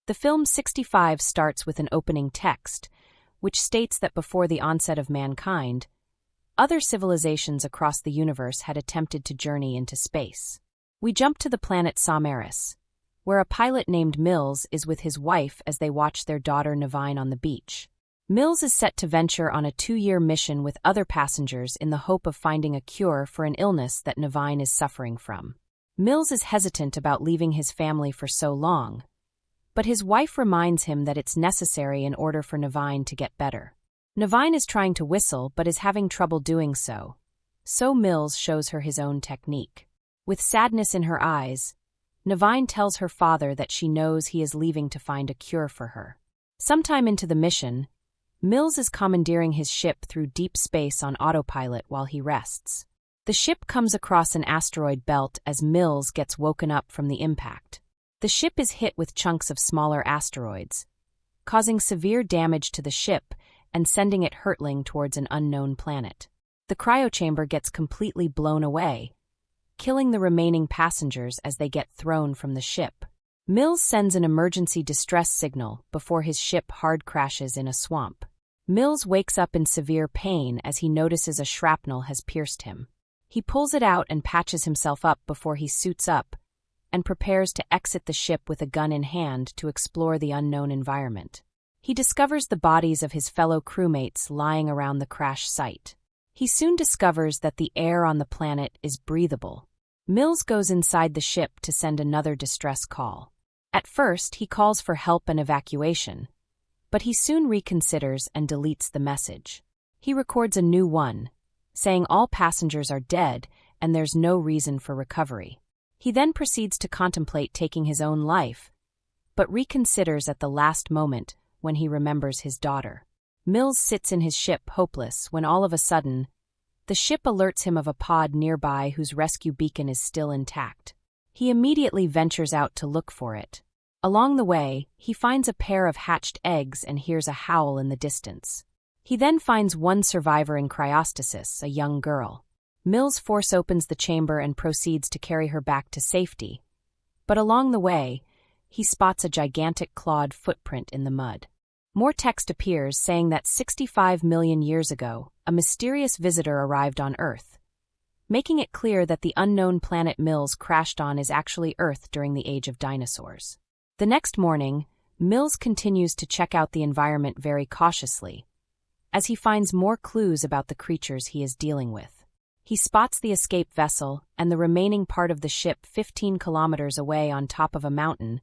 The film 65 starts with an opening text, which states that before the onset of mankind, other civilizations across the universe had attempted to journey into space. We jump to the planet Samaris, where a pilot named Mills is with his wife as they watch their daughter Navine on the beach. Mills is set to venture on a 2-year mission with other passengers in the hope of finding a cure for an illness that Navine is suffering from. Mills is hesitant about leaving his family for so long, but his wife reminds him that it's necessary in order for Navine to get better. Navine is trying to whistle but is having trouble doing so, so Mills shows her his own technique. With sadness in her eyes, Navine tells her father that she knows he is leaving to find a cure for her. Sometime into the mission, Mills is commandeering his ship through deep space on autopilot while he rests. The ship comes across an asteroid belt as Mills gets woken up from the impact. The ship is hit with chunks of smaller asteroids, causing severe damage to the ship and sending it hurtling towards an unknown planet. The cryochamber gets completely blown away, killing the remaining passengers as they get thrown from the ship. Mills sends an emergency distress signal before his ship hard crashes in a swamp. Mills wakes up in severe pain as he notices a shrapnel has pierced him. He pulls it out and patches himself up before he suits up and prepares to exit the ship with a gun in hand to explore the unknown environment. He discovers the bodies of his fellow crewmates lying around the crash site. He soon discovers that the air on the planet is breathable. Mills goes inside the ship to send another distress call. At first, he calls for help and evacuation, but he soon reconsiders and deletes the message. He records a new one, saying all passengers are dead and there's no reason for recovery. He then proceeds to contemplate taking his own life, but reconsiders at the last moment when he remembers his daughter. Mills sits in his ship hopeless when all of a sudden, the ship alerts him of a pod nearby whose rescue beacon is still intact. He immediately ventures out to look for it. Along the way, he finds a pair of hatched eggs and hears a howl in the distance. He then finds one survivor in cryostasis, a young girl. Mills force opens the chamber and proceeds to carry her back to safety. But along the way, he spots a gigantic clawed footprint in the mud. More text appears saying that 65 million years ago, a mysterious visitor arrived on Earth, making it clear that the unknown planet Mills crashed on is actually Earth during the age of dinosaurs. The next morning, Mills continues to check out the environment very cautiously, as he finds more clues about the creatures he is dealing with. He spots the escape vessel and the remaining part of the ship 15 kilometers away on top of a mountain,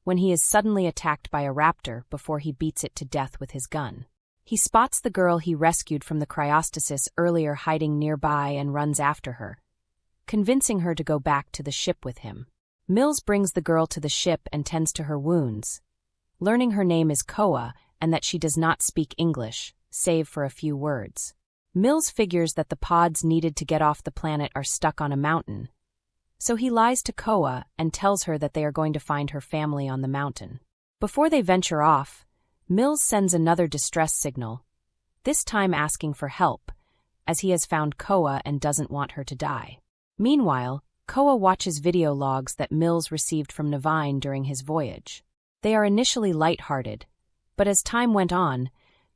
when he is suddenly attacked by a raptor before he beats it to death with his gun. He spots the girl he rescued from the cryostasis earlier hiding nearby and runs after her, convincing her to go back to the ship with him. Mills brings the girl to the ship and tends to her wounds, learning her name is Koa and that she does not speak English, save for a few words. Mills figures that the pods needed to get off the planet are stuck on a mountain, so he lies to Koa and tells her that they are going to find her family on the mountain. Before they venture off, Mills sends another distress signal, this time asking for help, as he has found Koa and doesn't want her to die. Meanwhile, Koa watches video logs that Mills received from Navine during his voyage. They are initially light-hearted, but as time went on,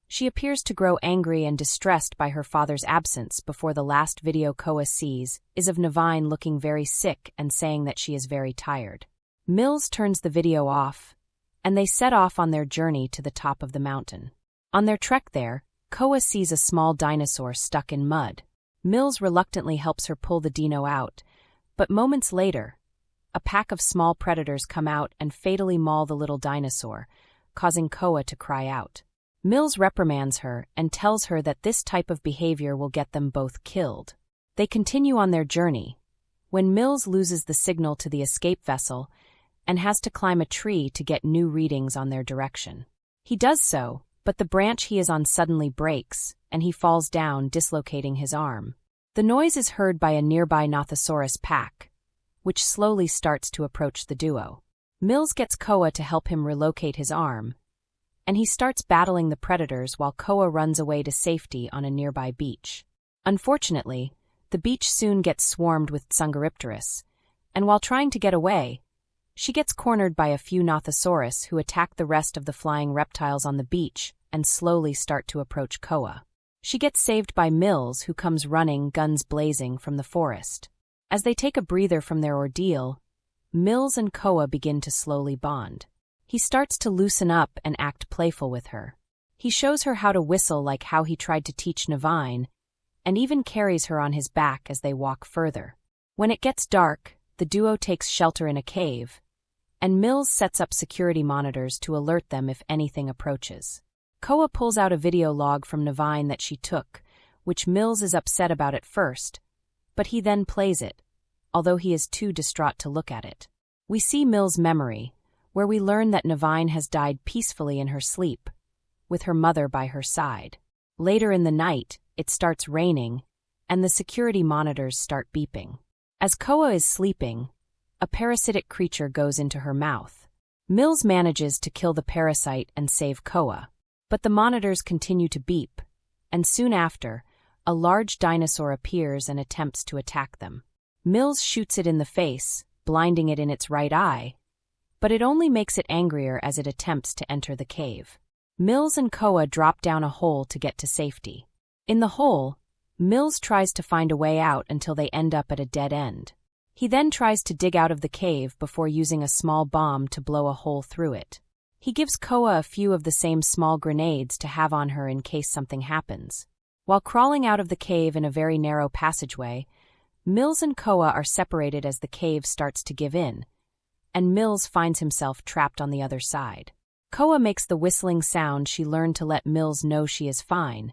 she appears to grow angry and distressed by her father's absence before the last video Koa sees is of Navine looking very sick and saying that she is very tired. Mills turns the video off, and they set off on their journey to the top of the mountain. On their trek there, Koa sees a small dinosaur stuck in mud. Mills reluctantly helps her pull the dino out, but moments later, a pack of small predators come out and fatally maul the little dinosaur, causing Koa to cry out. Mills reprimands her and tells her that this type of behavior will get them both killed. They continue on their journey, when Mills loses the signal to the escape vessel and has to climb a tree to get new readings on their direction. He does so, but the branch he is on suddenly breaks, and he falls down, dislocating his arm. The noise is heard by a nearby Nothosaurus pack, which slowly starts to approach the duo. Mills gets Koa to help him relocate his arm, and he starts battling the predators while Koa runs away to safety on a nearby beach. Unfortunately, the beach soon gets swarmed with Tsungaripterus, and while trying to get away, She gets cornered by a few Nothosaurus who attack the rest of the flying reptiles on the beach and slowly start to approach Koa. She gets saved by Mills, who comes running, guns blazing, from the forest. As they take a breather from their ordeal, Mills and Koa begin to slowly bond. He starts to loosen up and act playful with her. He shows her how to whistle like how he tried to teach Navine, and even carries her on his back as they walk further. When it gets dark, the duo takes shelter in a cave, and Mills sets up security monitors to alert them if anything approaches. Koa pulls out a video log from Navine that she took, which Mills is upset about at first, but he then plays it, although he is too distraught to look at it. We see Mills' memory, where we learn that Navine has died peacefully in her sleep, with her mother by her side. Later in the night, it starts raining, and the security monitors start beeping. As Koa is sleeping, a parasitic creature goes into her mouth. Mills manages to kill the parasite and save Koa, but the monitors continue to beep, and soon after, a large dinosaur appears and attempts to attack them. Mills shoots it in the face, blinding it in its right eye, but it only makes it angrier as it attempts to enter the cave. Mills and Koa drop down a hole to get to safety. In the hole, Mills tries to find a way out until they end up at a dead end. He then tries to dig out of the cave before using a small bomb to blow a hole through it. He gives Koa a few of the same small grenades to have on her in case something happens. While crawling out of the cave in a very narrow passageway, Mills and Koa are separated as the cave starts to give in, and Mills finds himself trapped on the other side. Koa makes the whistling sound she learned to let Mills know she is fine,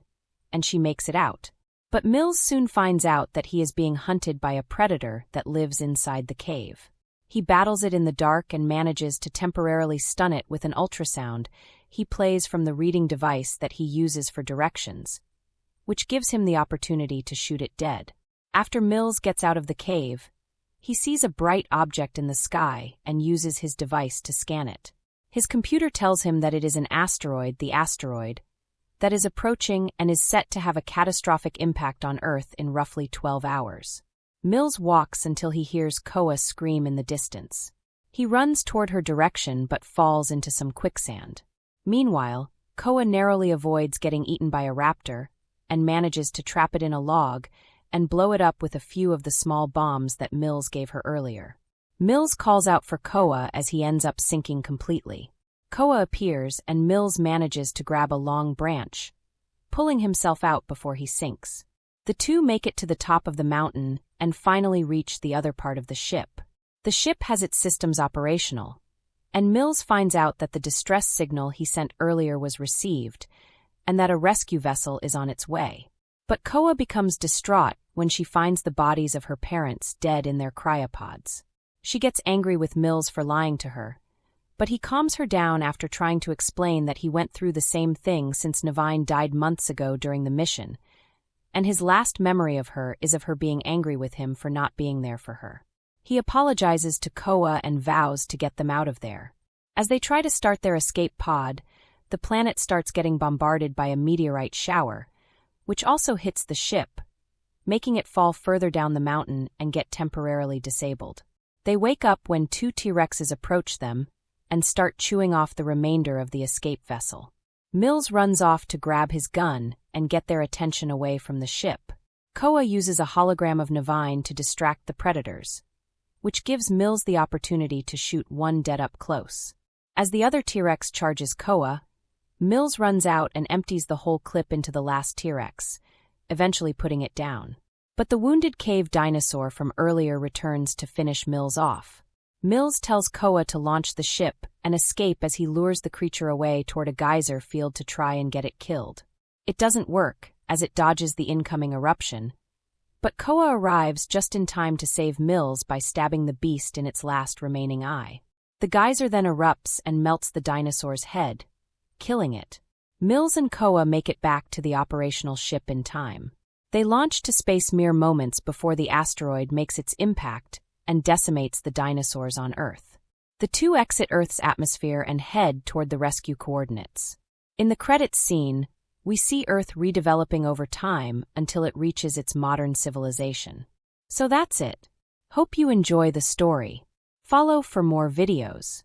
and she makes it out. But Mills soon finds out that he is being hunted by a predator that lives inside the cave. He battles it in the dark and manages to temporarily stun it with an ultrasound he plays from the reading device that he uses for directions, which gives him the opportunity to shoot it dead. After Mills gets out of the cave, he sees a bright object in the sky and uses his device to scan it. His computer tells him that it is an asteroid, the asteroid, that is approaching and is set to have a catastrophic impact on Earth in roughly 12 hours. Mills walks until he hears Koa scream in the distance. He runs toward her direction but falls into some quicksand. Meanwhile, Koa narrowly avoids getting eaten by a raptor and manages to trap it in a log and blow it up with a few of the small bombs that Mills gave her earlier. Mills calls out for Koa as he ends up sinking completely. Koa appears and Mills manages to grab a long branch, pulling himself out before he sinks. The two make it to the top of the mountain and finally reach the other part of the ship. The ship has its systems operational, and Mills finds out that the distress signal he sent earlier was received, and that a rescue vessel is on its way. But Koa becomes distraught when she finds the bodies of her parents dead in their cryopods. She gets angry with Mills for lying to her, but he calms her down after trying to explain that he went through the same thing since Navine died months ago during the mission, and his last memory of her is of her being angry with him for not being there for her. He apologizes to Koa and vows to get them out of there. As they try to start their escape pod, the planet starts getting bombarded by a meteorite shower, which also hits the ship, making it fall further down the mountain and get temporarily disabled. They wake up when two T-Rexes approach them and start chewing off the remainder of the escape vessel. Mills runs off to grab his gun and get their attention away from the ship. Koa uses a hologram of Navine to distract the predators, which gives Mills the opportunity to shoot one dead up close. As the other T-Rex charges Koa, Mills runs out and empties the whole clip into the last T-Rex, eventually putting it down. But the wounded cave dinosaur from earlier returns to finish Mills off. Mills tells Koa to launch the ship and escape as he lures the creature away toward a geyser field to try and get it killed. It doesn't work, as it dodges the incoming eruption, but Koa arrives just in time to save Mills by stabbing the beast in its last remaining eye. The geyser then erupts and melts the dinosaur's head, killing it. Mills and Koa make it back to the operational ship in time. They launch to space mere moments before the asteroid makes its impact and decimates the dinosaurs on Earth. The two exit Earth's atmosphere and head toward the rescue coordinates. In the credits scene, we see Earth redeveloping over time until it reaches its modern civilization. So that's it. Hope you enjoy the story. Follow for more videos.